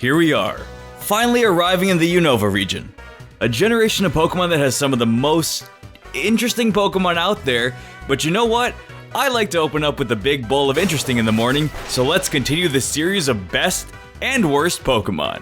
Here we are, finally arriving in the Unova region. A generation of Pokemon that has some of the most interesting Pokemon out there, but you know what? I like to open up with a big bowl of interesting in the morning, so let's continue this series of best and worst Pokemon.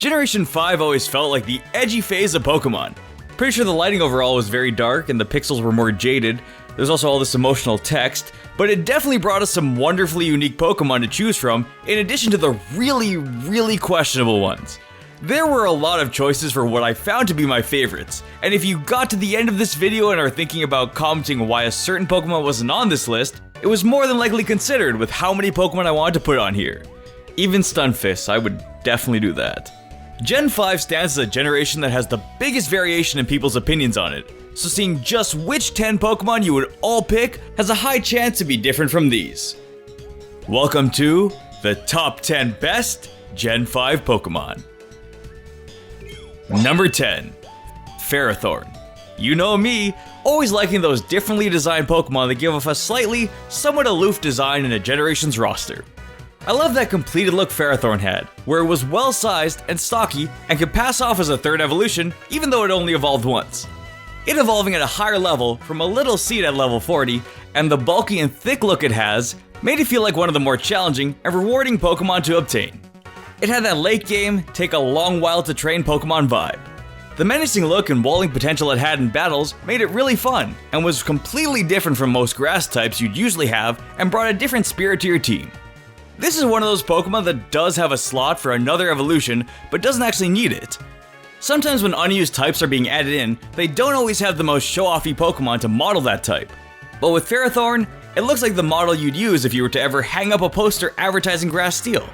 Generation 5 always felt like the edgy phase of Pokemon. Pretty sure the lighting overall was very dark and the pixels were more jaded. There's also all this emotional text, but it definitely brought us some wonderfully unique Pokemon to choose from, in addition to the really questionable ones. There were a lot of choices for what I found to be my favorites, and if you got to the end of this video and are thinking about commenting why a certain Pokemon wasn't on this list, it was more than likely considered with how many Pokemon I wanted to put on here. Even Stunfisk, I would definitely do that. Gen 5 stands as a generation that has the biggest variation in people's opinions on it, so seeing just which 10 Pokemon you would all pick has a high chance to be different from these. Welcome to the top 10 best Gen 5 Pokemon. Number 10, Ferrothorn. You know me, always liking those differently designed Pokemon that give off a slightly, somewhat aloof design in a generation's roster. I love that completed look Ferrothorn had, where it was well sized and stocky and could pass off as a third evolution even though it only evolved once. It evolving at a higher level from a little seed at level 40 and the bulky and thick look it has made it feel like one of the more challenging and rewarding Pokemon to obtain. It had that late game, take a long while to train Pokemon vibe. The menacing look and walling potential it had in battles made it really fun and was completely different from most grass types you'd usually have and brought a different spirit to your team. This is one of those Pokemon that does have a slot for another evolution, but doesn't actually need it. Sometimes when unused types are being added in, they don't always have the most show-offy Pokemon to model that type. But with Ferrothorn, it looks like the model you'd use if you were to ever hang up a poster advertising Grass Steel.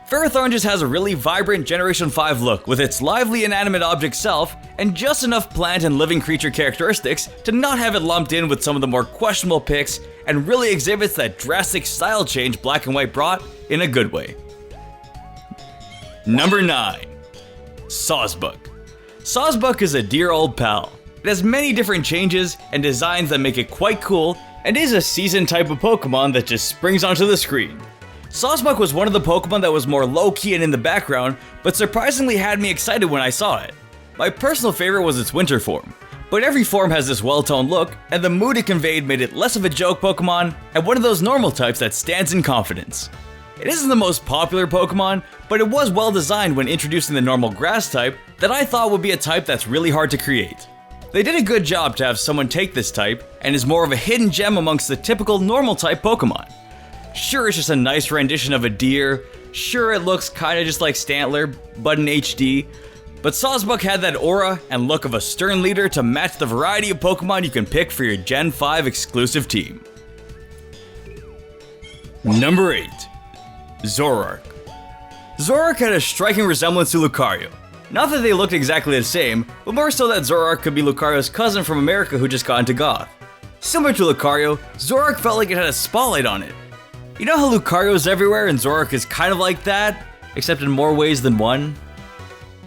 Ferrothorn just has a really vibrant Generation 5 look with its lively inanimate object self and just enough plant and living creature characteristics to not have it lumped in with some of the more questionable picks and really exhibits that drastic style change Black and White brought in a good way. Number 9, Sawsbuck. Sawsbuck is a dear old pal. It has many different changes and designs that make it quite cool and is a seasoned type of Pokemon that just springs onto the screen. Sawsbuck was one of the Pokemon that was more low-key and in the background, but surprisingly had me excited when I saw it. My personal favorite was its winter form, but every form has this well-toned look, and the mood it conveyed made it less of a joke Pokemon and one of those normal types that stands in confidence. It isn't the most popular Pokemon, but it was well designed when introducing the normal grass type that I thought would be a type that's really hard to create. They did a good job to have someone take this type, and is more of a hidden gem amongst the typical normal type Pokemon. Sure, it's just a nice rendition of a deer, sure it looks kinda just like Stantler, but in HD, but Sawsbuck had that aura and look of a stern leader to match the variety of Pokemon you can pick for your Gen 5 exclusive team. Number 8, Zoroark. Zoroark had a striking resemblance to Lucario. Not that they looked exactly the same, but more so that Zoroark could be Lucario's cousin from America who just got into Goth. Similar to Lucario, Zoroark felt like it had a spotlight on it. You know how Lucario's everywhere and Zoroark is kind of like that, except in more ways than one?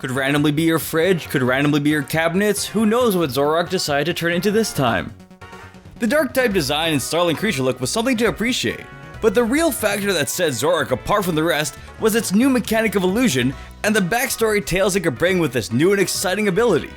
Could randomly be your fridge, could randomly be your cabinets, who knows what Zoroark decided to turn into this time. The dark type design and startling creature look was something to appreciate, but the real factor that set Zoroark apart from the rest was its new mechanic of illusion and the backstory tales it could bring with this new and exciting ability.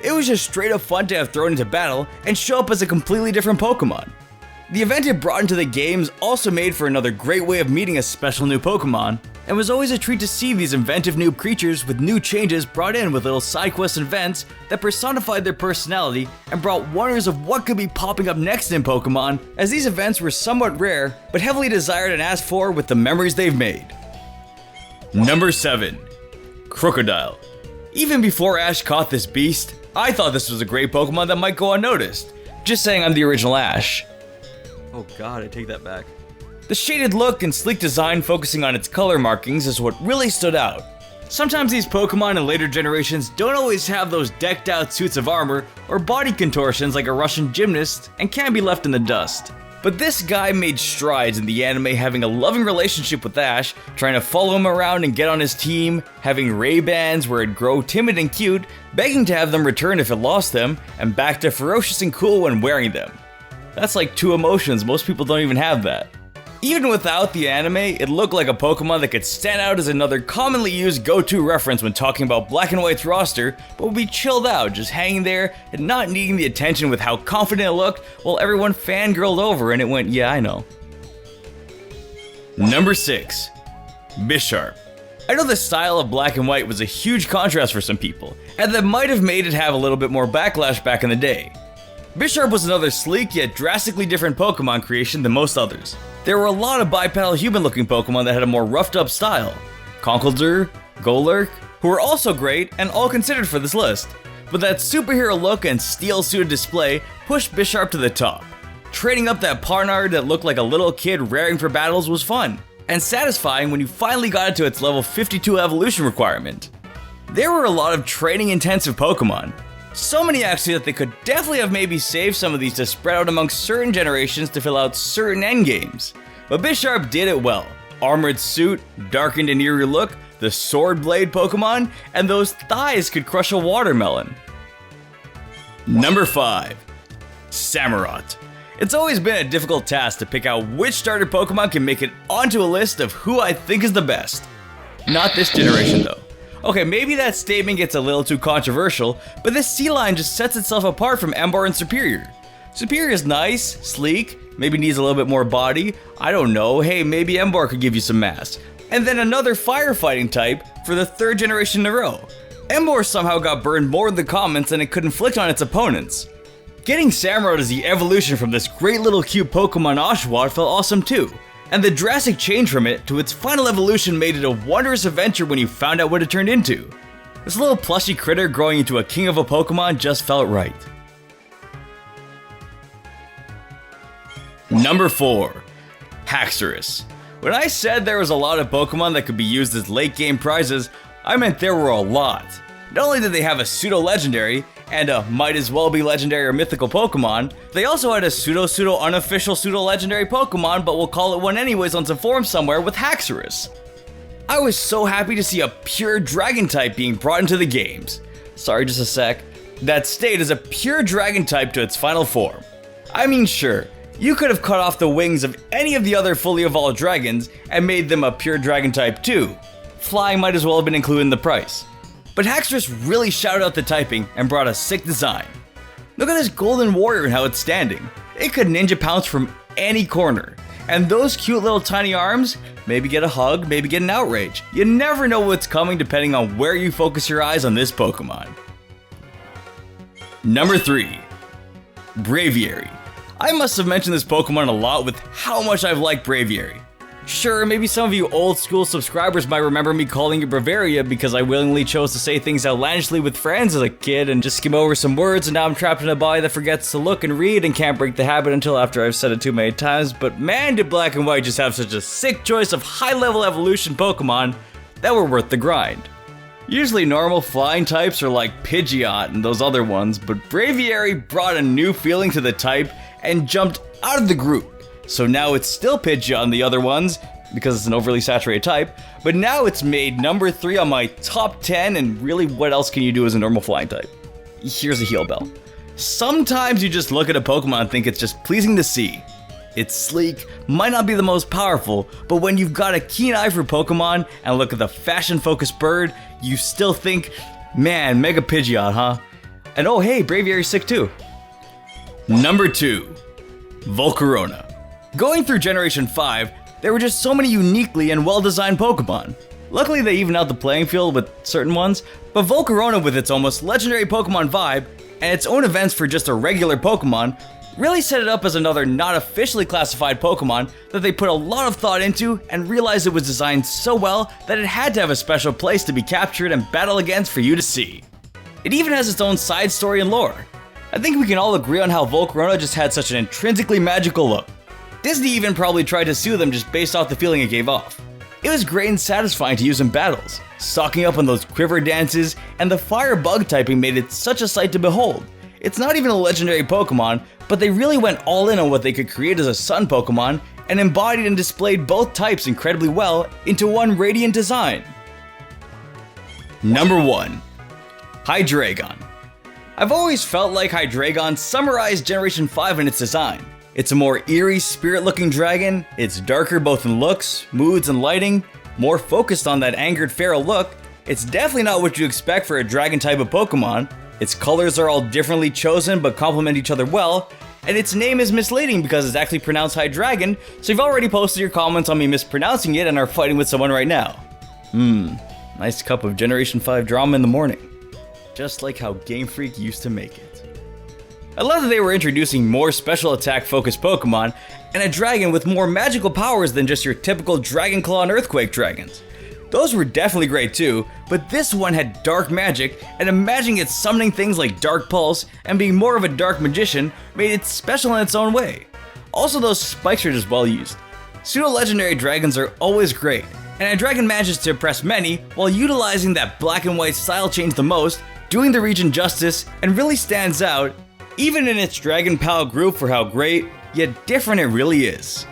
It was just straight up fun to have thrown into battle and show up as a completely different Pokemon. The event it brought into the games also made for another great way of meeting a special new Pokemon, and was always a treat to see these inventive new creatures with new changes brought in with little side quests and events that personified their personality and brought wonders of what could be popping up next in Pokemon, as these events were somewhat rare, but heavily desired and asked for with the memories they've made. Number 7, Krookodile. Even before Ash caught this beast, I thought this was a great Pokemon that might go unnoticed. Just saying I'm the original Ash. Oh god, I take that back. The shaded look and sleek design focusing on its color markings is what really stood out. Sometimes these Pokemon in later generations don't always have those decked out suits of armor or body contortions like a Russian gymnast and can be left in the dust. But this guy made strides in the anime, having a loving relationship with Ash, trying to follow him around and get on his team, having Ray-Bans where it'd grow timid and cute, begging to have them return if it lost them, and back to ferocious and cool when wearing them. That's like 2 emotions, most people don't even have that. Even without the anime, it looked like a Pokemon that could stand out as another commonly used go-to reference when talking about Black and White's roster, but would be chilled out, just hanging there and not needing the attention with how confident it looked while everyone fangirled over and it went, yeah, I know. Number 6. Bisharp. I know the style of Black and White was a huge contrast for some people, and that might have made it have a little bit more backlash back in the day. Bisharp was another sleek yet drastically different Pokemon creation than most others. There were a lot of bipedal human-looking Pokemon that had a more roughed-up style. Conkeldurr, Golurk, who were also great and all considered for this list. But that superhero look and steel-suited display pushed Bisharp to the top. Trading up that Parnard that looked like a little kid raring for battles was fun, and satisfying when you finally got it to its level 52 evolution requirement. There were a lot of training-intensive Pokemon. So many actually that they could definitely have maybe saved some of these to spread out amongst certain generations to fill out certain endgames. But Bisharp did it well. Armored suit, darkened and eerie look, the sword blade Pokemon, and those thighs could crush a watermelon. Number 5. Samurott. It's always been a difficult task to pick out which starter Pokemon can make it onto a list of who I think is the best. Not this generation though. Okay, maybe that statement gets a little too controversial, but this sea line just sets itself apart from Ember and Superior. Superior is nice, sleek, maybe needs a little bit more body, I don't know, hey, maybe Ember could give you some mass. And then another firefighting type for the 3rd generation in a row. Ember somehow got burned more in the comments than it could inflict on its opponents. Getting Samurott as the evolution from this great little cute Pokemon Oshawott felt awesome too. And the drastic change from it to its final evolution made it a wondrous adventure when you found out what it turned into. This little plushy critter growing into a king of a Pokemon just felt right. Number 4. Haxorus. When I said there was a lot of Pokemon that could be used as late game prizes, I meant there were a lot. Not only did they have a pseudo-legendary, and a might-as-well-be legendary or mythical Pokemon, they also had a pseudo-unofficial pseudo-legendary Pokemon, but we'll call it one anyways on some forum somewhere with Haxorus. I was so happy to see a pure Dragon type being brought into the games. Sorry, just a sec. That stayed as a pure Dragon type to its final form. I mean, sure, you could have cut off the wings of any of the other fully evolved dragons and made them a pure Dragon type too. Flying might as well have been included in the price. But Haxorus really shouted out the typing and brought a sick design. Look at this golden warrior and how it's standing. It could ninja pounce from any corner. And those cute little tiny arms, maybe get a hug, maybe get an outrage. You never know what's coming depending on where you focus your eyes on this Pokemon. Number 3. Braveiary. I must have mentioned this Pokemon a lot with how much I've liked Braveiary. Sure, maybe some of you old school subscribers might remember me calling it Braveiary because I willingly chose to say things outlandishly with friends as a kid and just skim over some words, and now I'm trapped in a body that forgets to look and read and can't break the habit until after I've said it too many times, but man did Black and White just have such a sick choice of high-level evolution Pokemon that were worth the grind. Usually normal flying types are like Pidgeot and those other ones, but Braveiary brought a new feeling to the type and jumped out of the group. So now it's still Pidgeot on the other ones, because it's an overly saturated type, but now it's made number 3 on my top 10, and really what else can you do as a normal flying type? Here's a heal bell. Sometimes you just look at a Pokemon and think it's just pleasing to see. It's sleek, might not be the most powerful, but when you've got a keen eye for Pokemon and look at the fashion-focused bird, you still think, man, Mega Pidgeot, huh? And oh hey, Braveiary's sick too. Number 2. Volcarona. Going through Generation 5, there were just so many uniquely and well-designed Pokemon. Luckily they evened out the playing field with certain ones, but Volcarona with its almost legendary Pokemon vibe, and its own events for just a regular Pokemon, really set it up as another not officially classified Pokemon that they put a lot of thought into and realized it was designed so well that it had to have a special place to be captured and battle against for you to see. It even has its own side story and lore. I think we can all agree on how Volcarona just had such an intrinsically magical look. Disney even probably tried to sue them just based off the feeling it gave off. It was great and satisfying to use in battles, stocking up on those quiver dances, and the fire bug typing made it such a sight to behold. It's not even a legendary Pokemon, but they really went all in on what they could create as a Sun Pokemon and embodied and displayed both types incredibly well into one radiant design. Number 1. Hydraeigon. I've always felt like Hydraeigon summarized Generation 5 in its design. It's a more eerie, spirit-looking dragon, it's darker both in looks, moods, and lighting, more focused on that angered feral look. It's definitely not what you expect for a dragon type of Pokemon. Its colors are all differently chosen but complement each other well, and its name is misleading because it's actually pronounced Hydreigon, so you've already posted your comments on me mispronouncing it and are fighting with someone right now. Nice cup of Generation 5 drama in the morning. Just like how Game Freak used to make it. I love that they were introducing more special attack focused Pokemon, and a dragon with more magical powers than just your typical Dragon Claw and Earthquake dragons. Those were definitely great too, but this one had dark magic, and imagining it summoning things like Dark Pulse and being more of a dark magician made it special in its own way. Also, those spikes are just well used. Pseudo-legendary dragons are always great, and a dragon manages to impress many while utilizing that black and white style change the most, doing the region justice, and really stands out, even in its Dragon Pal group for how great, yet different it really is.